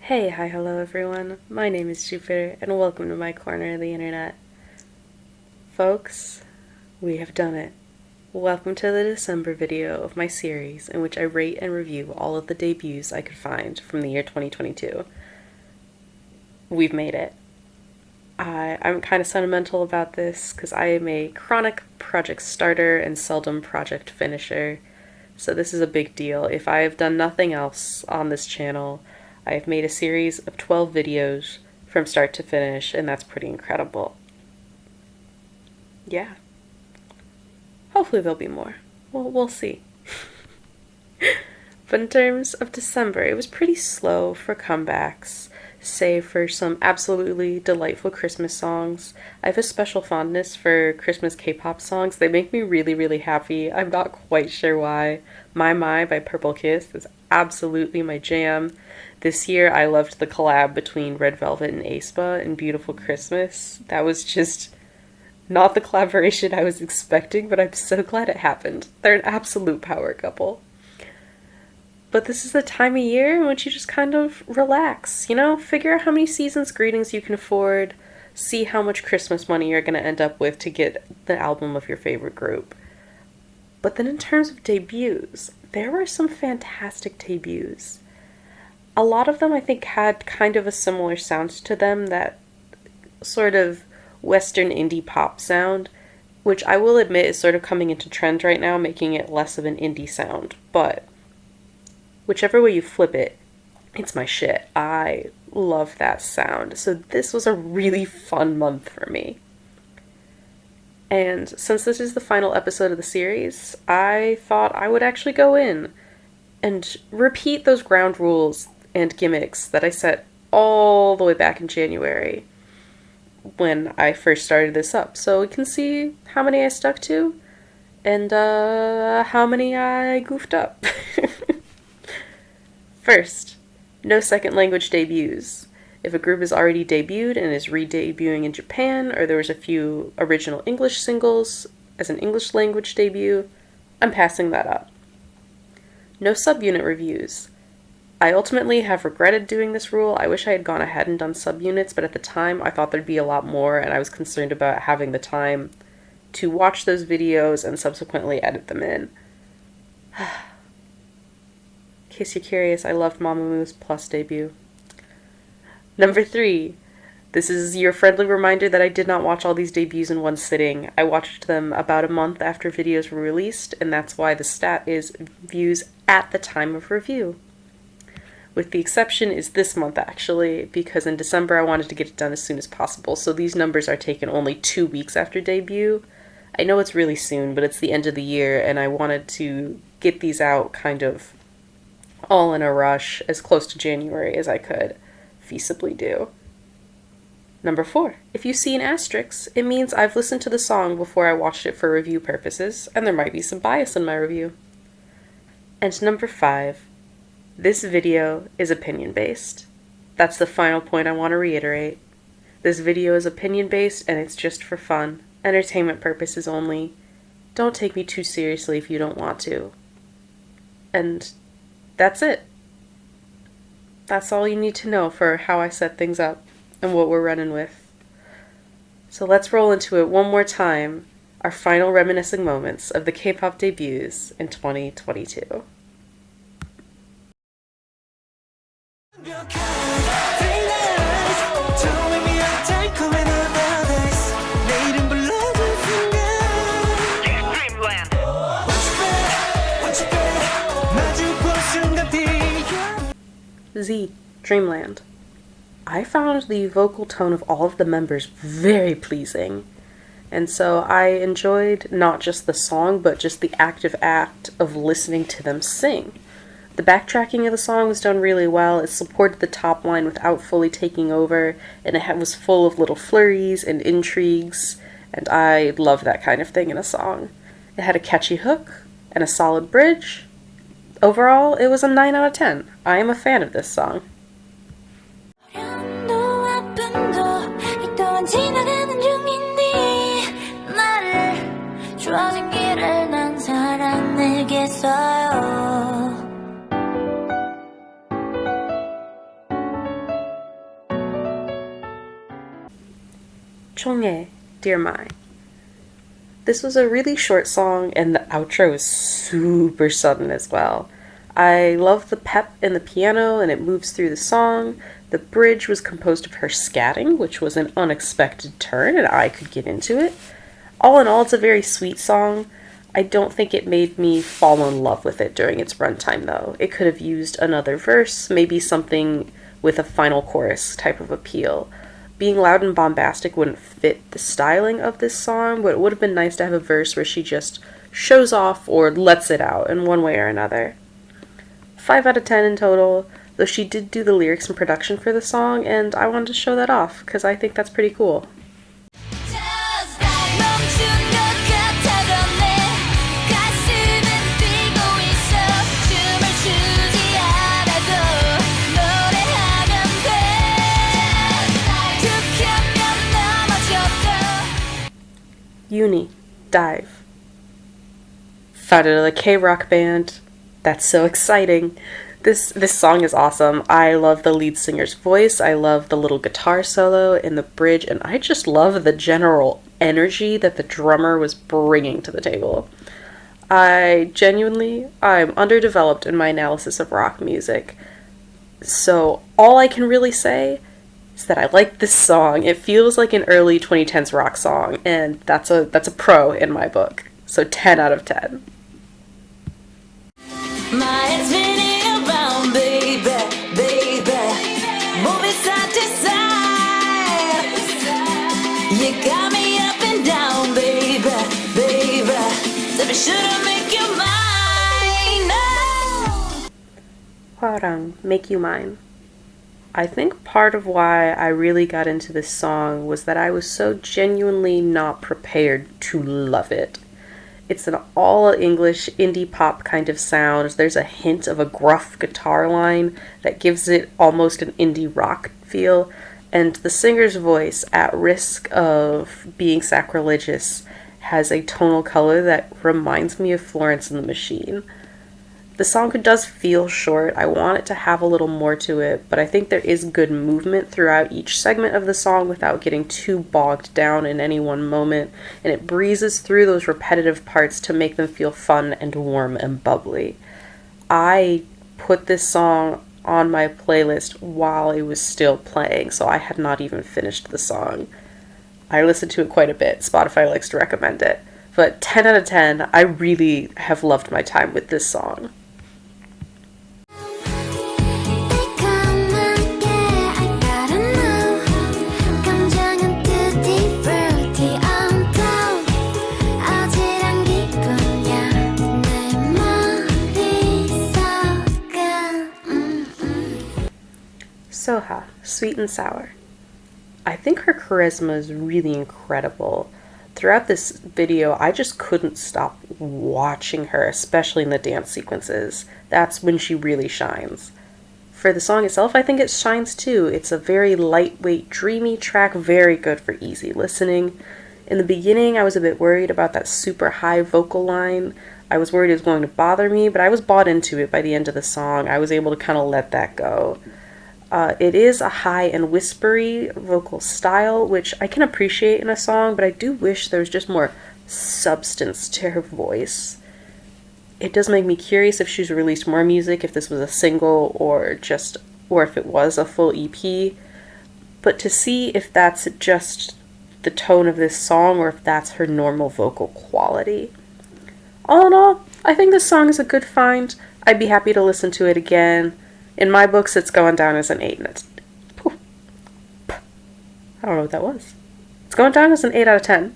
Hi, hello everyone. My name is Jupiter, and welcome to my corner of the internet. Folks, we have done it. Welcome to the December video of my series in which I rate and review all of the debuts I could find from the year 2022. We've made it. I'm kind of sentimental about this because I am a chronic project starter and seldom project finisher, so this is a big deal. If I have done nothing else on this channel, I have made a series of 12 videos from start to finish, and that's pretty incredible. Yeah. Hopefully there'll be more. We'll see. But in terms of December, it was pretty slow for comebacks, save for some absolutely delightful Christmas songs. I have a special fondness for Christmas K-pop songs. They make me really, really happy. I'm not quite sure why. My by Purple Kiss is absolutely my jam. This year I loved the collab between Red Velvet and aespa in Beautiful Christmas. That was just not the collaboration I was expecting, but I'm so glad it happened. They're an absolute power couple. But this is the time of year in which you just kind of relax, figure out how many seasons greetings you can afford, see how much Christmas money you're going to end up with to get the album of your favorite group. But then in terms of debuts, there were some fantastic debuts. A lot of them I think had kind of a similar sound to them, that sort of Western indie pop sound, which I will admit is sort of coming into trend right now, making it less of an indie sound, but whichever way you flip it, it's my shit. I love that sound. So this was a really fun month for me. And since this is the final episode of the series, I thought I would actually go in and repeat those ground rules and gimmicks that I set all the way back in January when I first started this up. So we can see how many I stuck to and how many I goofed up. First, no second language debuts. If a group is already debuted and is re-debuting in Japan, or there was a few original English singles as an English language debut, I'm passing that up. No subunit reviews. I ultimately have regretted doing this rule. I wish I had gone ahead and done subunits, but at the time I thought there'd be a lot more, and I was concerned about having the time to watch those videos and subsequently edit them in. In case you're curious, I loved Mamamoo's Plus debut. Number 3. This is your friendly reminder that I did not watch all these debuts in one sitting. I watched them about a month after videos were released, and that's why the stat is views at the time of review. With the exception is this month, actually, because in December I wanted to get it done as soon as possible, so these numbers are taken only 2 weeks after debut. I know it's really soon, but it's the end of the year, and I wanted to get these out kind of all in a rush, as close to January as I could feasibly do. Number 4. If you see an asterisk, it means I've listened to the song before I watched it for review purposes, and there might be some bias in my review. And number 5. This video is opinion-based. That's the final point I want to reiterate. This video is opinion-based and it's just for fun, entertainment purposes only. Don't take me too seriously if you don't want to. And that's it. That's all you need to know for how I set things up and what we're running with. So let's roll into it one more time, our final reminiscing moments of the K-pop debuts in 2022. XEED, Dreamland. I found the vocal tone of all of the members very pleasing, and so I enjoyed not just the song, but just the active act of listening to them sing. The backtracking of the song was done really well. It supported the top line without fully taking over, and it was full of little flurries and intrigues, and I love that kind of thing in a song. It had a catchy hook and a solid bridge. Overall, it was a 9 out of 10. I am a fan of this song. Cheonghae, Dear My. This was a really short song, and the outro is super sudden as well. I love the pep in the piano, and it moves through the song. The bridge was composed of her scatting, which was an unexpected turn, and I could get into it. All in all, it's a very sweet song. I don't think it made me fall in love with it during its runtime, though. It could have used another verse, maybe something with a final chorus type of appeal. Being loud and bombastic wouldn't fit the styling of this song, but it would have been nice to have a verse where she just shows off or lets it out in one way or another. 5 out of 10 in total, though she did do the lyrics and production for the song, and I wanted to show that off, because I think that's pretty cool. Uni, Dive. Found another K-rock band. That's so exciting. This song is awesome. I love the lead singer's voice. I love the little guitar solo in the bridge, and I just love the general energy that the drummer was bringing to the table. I'm underdeveloped in my analysis of rock music. So all I can really say is that I like this song. It feels like an early 2010s rock song, and that's a pro in my book. So 10 out of 10. My head's spinning around, baby, baby. Moving side to side. You got me up and down, baby, baby. So be sure to make you mine. No. Hwarang, Make You Mine. I think part of why I really got into this song was that I was so genuinely not prepared to love it. It's an all-English indie pop kind of sound. There's a hint of a gruff guitar line that gives it almost an indie rock feel, and the singer's voice, at risk of being sacrilegious, has a tonal color that reminds me of Florence and the Machine. The song does feel short. I want it to have a little more to it, but I think there is good movement throughout each segment of the song without getting too bogged down in any one moment, and it breezes through those repetitive parts to make them feel fun and warm and bubbly. I put this song on my playlist while it was still playing, so I had not even finished the song. I listened to it quite a bit. Spotify likes to recommend it. But 10 out of 10, I really have loved my time with this song. Soha, Sweet and Sour. I think her charisma is really incredible. Throughout this video, I just couldn't stop watching her, especially in the dance sequences. That's when she really shines. For the song itself, I think it shines too. It's a very lightweight, dreamy track, very good for easy listening. In the beginning, I was a bit worried about that super high vocal line. I was worried it was going to bother me, but I was bought into it by the end of the song. I was able to kind of let that go. It is a high and whispery vocal style, which I can appreciate in a song, but I do wish there was just more substance to her voice. It does make me curious if she's released more music, if this was a single or if it was a full EP. But to see if that's just the tone of this song or if that's her normal vocal quality. All in all, I think this song is a good find. I'd be happy to listen to it again. In my books, it's going down as an 8, and it's... I don't know what that was. It's going down as an 8 out of 10.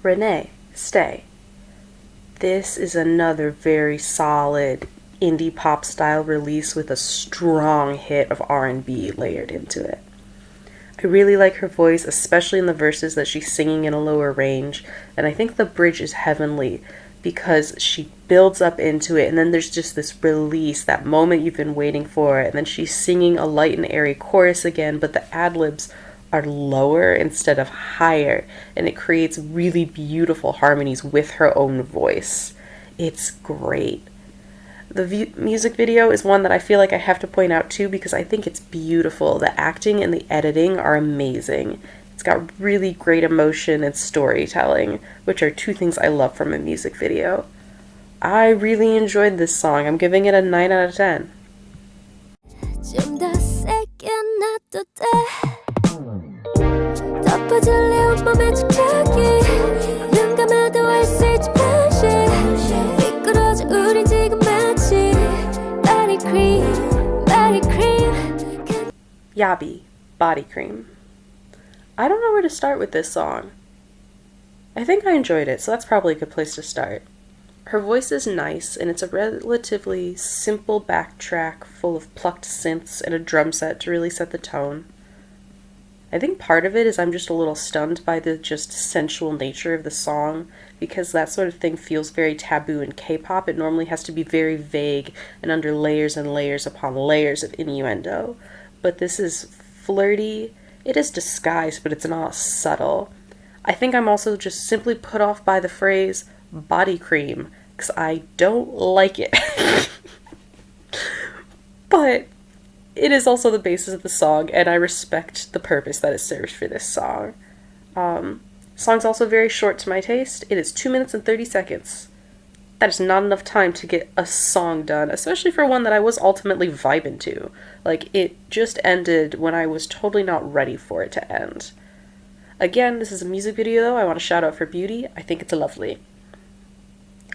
Renee, Stay. This is another very solid indie pop style release with a strong hit of R&B layered into it. I really like her voice, especially in the verses that she's singing in a lower range, and I think the bridge is heavenly. because she builds up into it, and then there's just this release, that moment you've been waiting for, and then she's singing a light and airy chorus again, but the ad-libs are lower instead of higher, and it creates really beautiful harmonies with her own voice. It's great. The music video is one that I feel like I have to point out too, because I think it's beautiful. The acting and the editing are amazing. It's got really great emotion and storytelling, which are two things I love from a music video. I really enjoyed this song. I'm giving it a 9 out of 10. Yabbi, Body Cream. I don't know where to start with this song. I think I enjoyed it, so that's probably a good place to start. Her voice is nice, and it's a relatively simple backtrack full of plucked synths and a drum set to really set the tone. I think part of it is I'm just a little stunned by the just sensual nature of the song, because that sort of thing feels very taboo in K-pop. It normally has to be very vague and under layers and layers upon layers of innuendo. But this is flirty. It is disguised, but it's not subtle. I think I'm also just simply put off by the phrase body cream, because I don't like it. But it is also the basis of the song, and I respect the purpose that it serves for this song. The song's also very short to my taste. It is 2 minutes and 30 seconds. That is not enough time to get a song done, especially for one that I was ultimately vibing to. Like, it just ended when I was totally not ready for it to end. Again, this is a music video though. I want to shout out for beauty. I think it's lovely.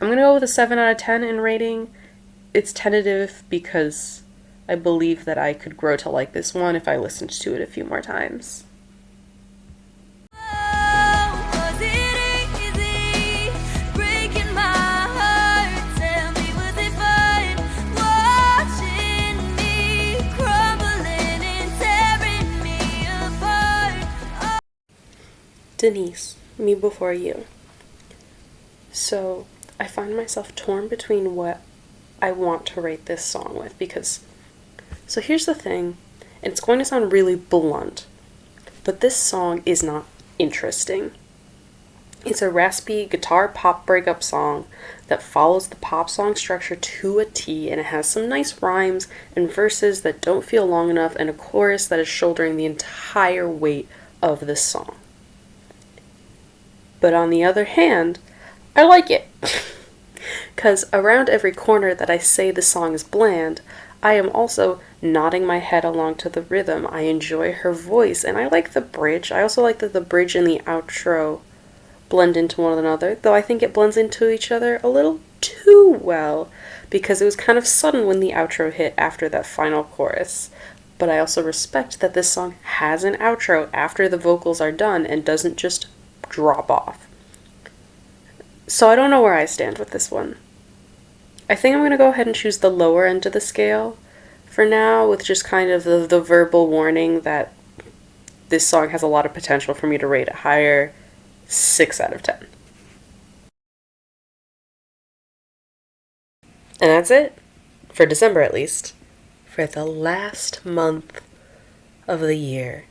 I'm gonna go with a 7 out of 10 in rating. It's tentative because I believe that I could grow to like this one if I listened to it a few more times. Denise, Me Before You. So, I find myself torn between what I want to rate this song with, because, so here's the thing, and it's going to sound really blunt, but this song is not interesting. It's a raspy guitar pop breakup song that follows the pop song structure to a T, and it has some nice rhymes and verses that don't feel long enough, and a chorus that is shouldering the entire weight of this song. But on the other hand, I like it. Because around every corner that I say the song is bland, I am also nodding my head along to the rhythm. I enjoy her voice, and I like the bridge. I also like that the bridge and the outro blend into one another, though I think it blends into each other a little too well, because it was kind of sudden when the outro hit after that final chorus. But I also respect that this song has an outro after the vocals are done and doesn't just drop off. So I don't know where I stand with this one. I think I'm going to go ahead and choose the lower end of the scale for now, with just kind of the verbal warning that this song has a lot of potential for me to rate it higher. 6 out of 10. And that's it, for December at least, for the last month of the year.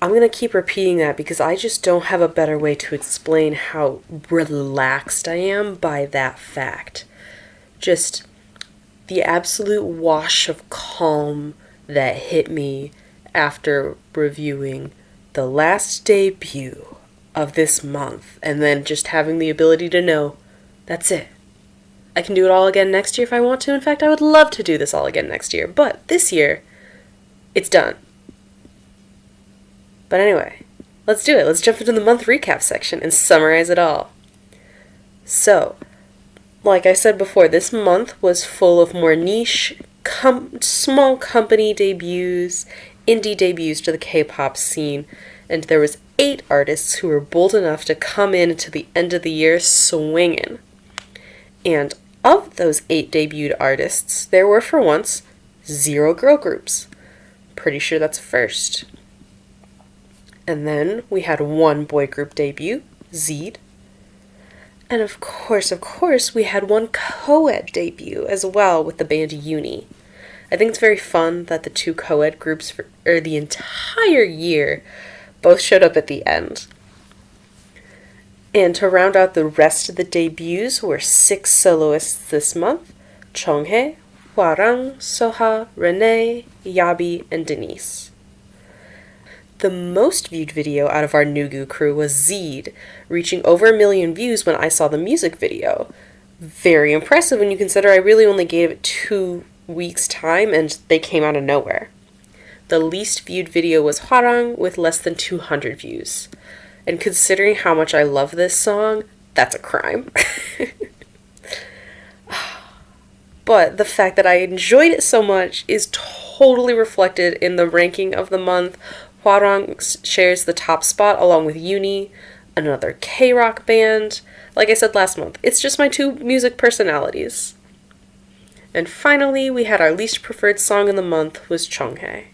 I'm going to keep repeating that because I just don't have a better way to explain how relaxed I am by that fact. Just the absolute wash of calm that hit me after reviewing the last debut of this month, and then just having the ability to know, that's it. I can do it all again next year if I want to. In fact, I would love to do this all again next year, but this year, it's done. But anyway, let's do it. Let's jump into the month recap section and summarize it all. So, like I said before, this month was full of more niche, small company debuts, indie debuts to the K-pop scene, and there was 8 artists who were bold enough to come in to the end of the year swinging. And of those 8 debuted artists, there were for once 0 girl groups. Pretty sure that's a first. And then we had 1 boy group debut, XEED. And of course, we had one co-ed debut as well with the band Uni. I think it's very fun that the two co-ed groups for the entire year both showed up at the end. And to round out the rest of the debuts were 6 soloists this month: Cheonghae, Hwarang, Soha, Renee, Yabbi, and Denise. The most viewed video out of our Nugu crew was XEED, reaching over 1 million views when I saw the music video. Very impressive when you consider I really only gave it 2 weeks' time and they came out of nowhere. The least viewed video was Hwarang with less than 200 views. And considering how much I love this song, that's a crime. But the fact that I enjoyed it so much is totally reflected in the ranking of the month. Hwarang shares the top spot along with Uni, another K-rock band. Like I said last month, it's just my 2 music personalities. And finally, we had our least preferred song in the month was Cheonghae.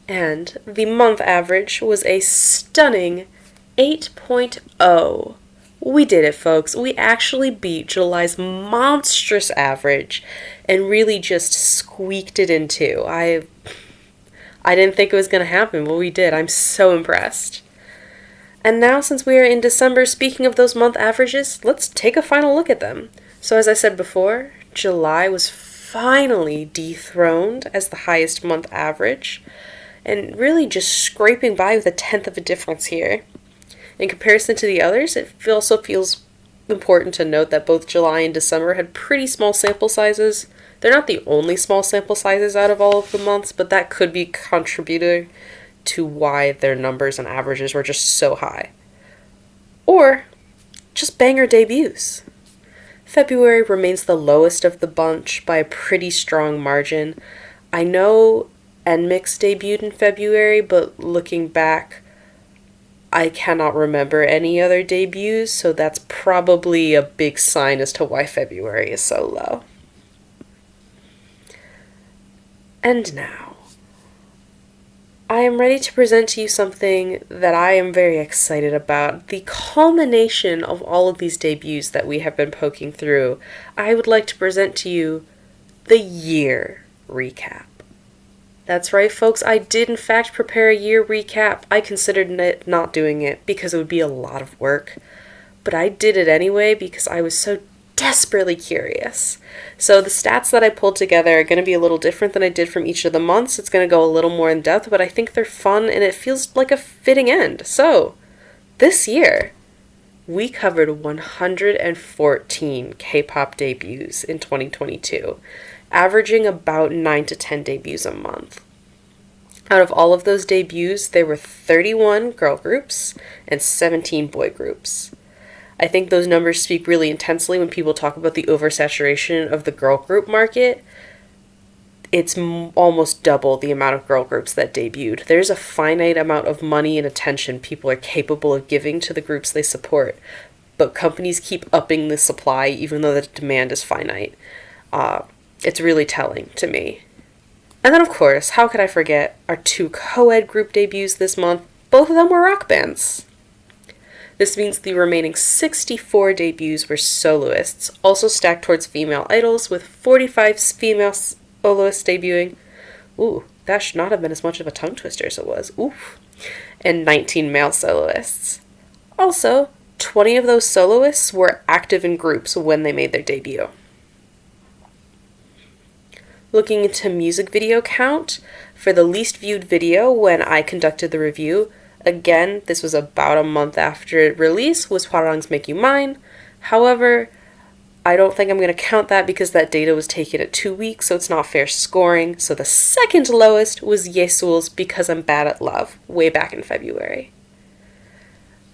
And the month average was a stunning 8.0. We did it, folks. We actually beat July's monstrous average and really just squeaked it in 2. I didn't think it was going to happen, but we did. I'm so impressed. And now, since we are in December, speaking of those month averages, let's take a final look at them. So as I said before, July was finally dethroned as the highest month average, and really just scraping by with 1/10 of a difference here. In comparison to the others, it also feels important to note that both July and December had pretty small sample sizes. They're not the only small sample sizes out of all of the months, but that could be a contributor to why their numbers and averages were just so high. Or just banger debuts. February remains the lowest of the bunch by a pretty strong margin. I know NMIX debuted in February, but looking back, I cannot remember any other debuts, so that's probably a big sign as to why February is so low. And now, I am ready to present to you something that I am very excited about. The culmination of all of these debuts that we have been poking through. I would like to present to you the year recap. That's right, folks, I did in fact prepare a year recap. I considered not doing it because it would be a lot of work, but I did it anyway because I was so desperately curious. So the stats that I pulled together are going to be a little different than I did from each of the months. It's going to go a little more in depth, but I think they're fun and it feels like a fitting end. So, this year, we covered 114 K-pop debuts in 2022. Averaging about 9 to 10 debuts a month. Out of all of those debuts, there were 31 girl groups and 17 boy groups. I think those numbers speak really intensely when people talk about the oversaturation of the girl group market. It's almost double the amount of girl groups that debuted. There's a finite amount of money and attention people are capable of giving to the groups they support, but companies keep upping the supply even though the demand is finite. It's really telling to me. And then, of course, how could I forget our 2 co-ed group debuts this month? Both of them were rock bands. This means the remaining 64 debuts were soloists, also stacked towards female idols, with 45 female soloists debuting. Ooh, that should not have been as much of a tongue twister as it was. Oof. And 19 male soloists. Also, 20 of those soloists were active in groups when they made their debut. Looking into music video count, for the least viewed video when I conducted the review, again, this was about a month after release, was Hwarang's Make You Mine. However, I don't think I'm going to count that because that data was taken at 2 weeks, so it's not fair scoring. So the second lowest was Yesul's Because I'm Bad at Love, way back in February.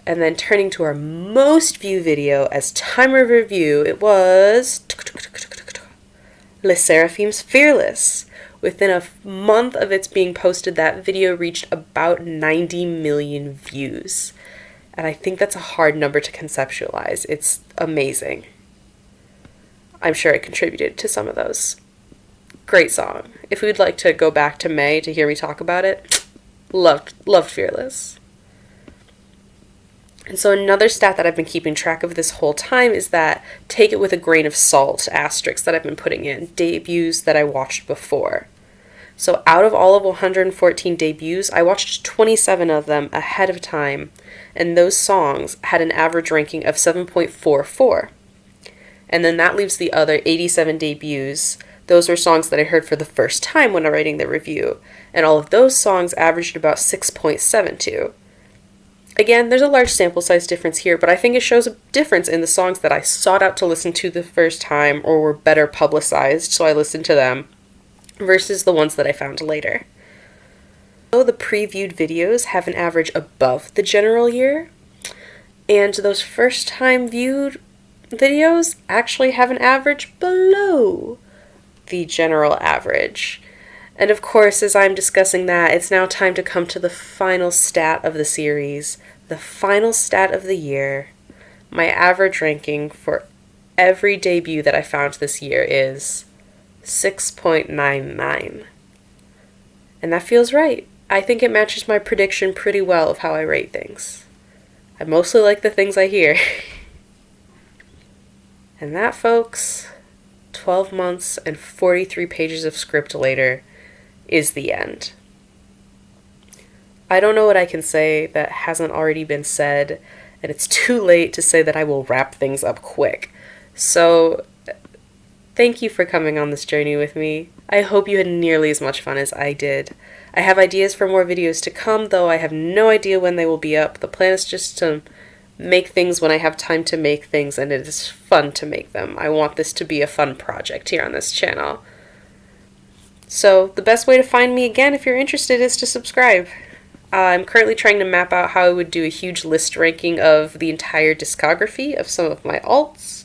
And then turning to our most viewed video as time of review, it was Les Seraphim's Fearless. Within a month of its being posted, that video reached about 90 million views. And I think that's a hard number to conceptualize. It's amazing. I'm sure it contributed to some of those. Great song. If we'd like to go back to May to hear me talk about it, loved Fearless. And so another stat that I've been keeping track of this whole time is that take it with a grain of salt asterisks that I've been putting in, debuts that I watched before. So out of all of 114 debuts, I watched 27 of them ahead of time, and those songs had an average ranking of 7.44. And then that leaves the other 87 debuts. Those were songs that I heard for the first time when I'm writing the review, and all of those songs averaged about 6.72. Again, there's a large sample size difference here, but I think it shows a difference in the songs that I sought out to listen to the first time or were better publicized, so I listened to them, versus the ones that I found later. So the previewed videos have an average above the general year, and those first time viewed videos actually have an average below the general average. And of course, as I'm discussing that, it's now time to come to the final stat of the series, the final stat of the year. My average ranking for every debut that I found this year is 6.99. And that feels right. I think it matches my prediction pretty well of how I rate things. I mostly like the things I hear. And that, folks, 12 months and 43 pages of script later, is the end. I don't know what I can say that hasn't already been said, and it's too late to say that I will wrap things up quick. So, thank you for coming on this journey with me. I hope you had nearly as much fun as I did. I have ideas for more videos to come, though I have no idea when they will be up. The plan is just to make things when I have time to make things, and it is fun to make them. I want this to be a fun project here on this channel. So the best way to find me again, if you're interested, is to subscribe. I'm currently trying to map out how I would do a huge list ranking of the entire discography of some of my alts.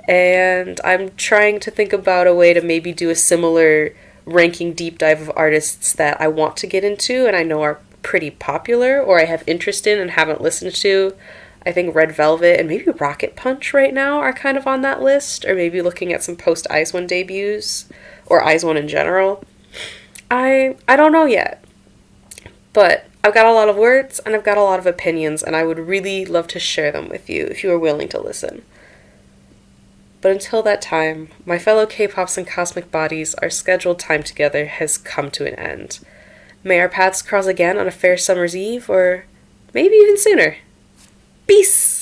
And I'm trying to think about a way to maybe do a similar ranking deep dive of artists that I want to get into and I know are pretty popular or I have interest in and haven't listened to. I think Red Velvet and maybe Rocket Punch right now are kind of on that list, or maybe looking at some post IZ*ONE debuts, or IZ*ONE in general. I don't know yet, but I've got a lot of words and I've got a lot of opinions, and I would really love to share them with you if you are willing to listen. But until that time, my fellow K-pops and cosmic bodies, our scheduled time together has come to an end. May our paths cross again on a fair summer's eve, or maybe even sooner. Peace!